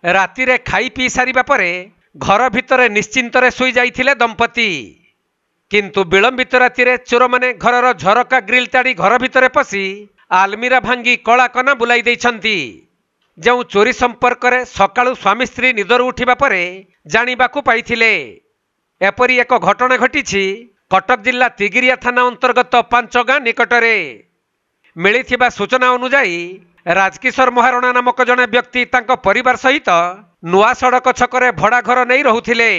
रातिरे खाई पी सारिबा परे घर भितरे निश्चिंतरे शुई जाइथिले दंपति। किंतु विलंबित रातिरे चोर माने घरर झरका ग्रिल ताड़ी घर भितरे पसी आलमीरा भांगी कला कना बुलाई दैछंती। जो चोरी संपर्क में सकाळु स्वामी स्त्री निदर उठिबा परे जानिबाकु पाइथिले। एपरी एक घटना घटिछि कटक जिला तिगिरिया थाना अंतर्गत पांचगां निकटरे। मिलिथिबा सूचना अनुसार राजकिशोर महारणा नामक जने व्यक्ति तांको परिवार सहित नुआ सड़क छकरे भड़ा घर नहीं रहुथिले।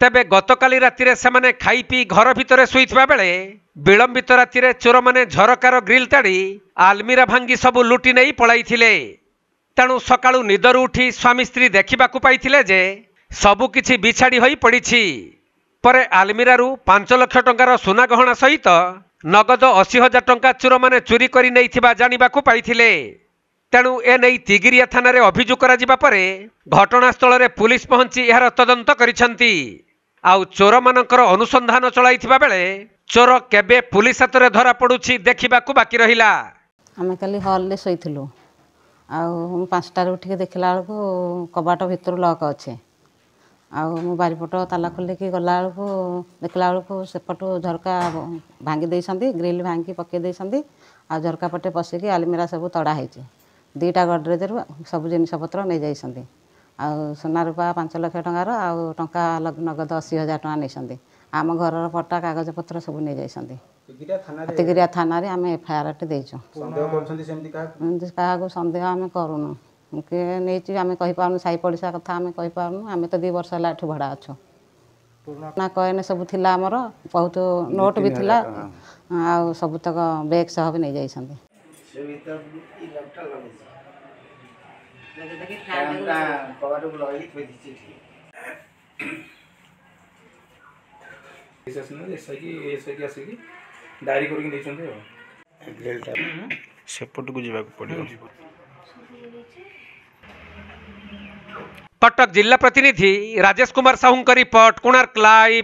तेबे गतकाली रातिरे सेमाने खाई पी घर भितरे शुइथिबा बेले विलंबित रातिरे चोर माने झरकार ग्रिल ताड़ी आलमीरा भांगी सबु लुटी नहीं पळाइथिले। तेणु सकाळु निदर उठी स्वामी स्त्री देखिबाकु पाइथिले जे सबुकिछि बिछाड़ी होई पड़िछि। परे आलमीरारू 5 लाख टंकार सुना गहना सहित नगद 80,000 टंका चोर माने चोरी करि नैथिबा जानिबाकु पाइथिले। तेणु एनै तिगिरिया थाना रे अभियोग करा जिबा परे घटनास्थल रे पुलिस पहुंची एहार तदंत करिसंती। आउ चोर मानकर अनुसंधान चलाइथिबा बेले चोर केबे पुलिस हाथ रे धरा पडुछि देखिबाकु बाकी रहिला। आमे काली हॉल ले सोइथिलु आउ 5टा रे उठिके देखला बेलकु कबाट भितर लॉक अच्छे। आउ बारीपट ताला खोलिकी गला बेलकु देखला बेलकु सेपटू झरका भांगी देइसंती, ग्रिल भांगी पके देइसंती। आ झरका पटे पसिकी आलमीरा सब तड़ा ହେଇଛି। 2टा गडरेज रु सब जिनिस पत्र नै जाइसंती। आउ सोना रूपा 5 लाख टंकार आउ टंका नगद 80,000 टंका नैसंती। आम घरर पट्टा कागज पत्र सब नै जाइसंती। तिगिरिया थाना रे आमे एफआईआर टे देइछो। संदेह करछंती सेमती काहाको संदेह आमे करूनु के नेछि आमे कहि पाउनु साई पड़िसा कथा आमे कहि पाउनु। आमे तो 2 वर्ष हला ठु भड़ा अछो। ना कयने सब थिला हमर बहुत नोट भी थिला आ सब तक बैग सह भी नै जाइसंती। से भीतर ई लपटा लगै छै देखि खाना कबाड़ बुलाई थई दिछि। एसआई आसिकी डायरी करके देइछंती हो ग्रिलटा सेपट को जिबाक पड़ियो। कटक जिला प्रतिनिधि राजेश कुमार साहू रिपोर्ट, कोणार्क लाइव।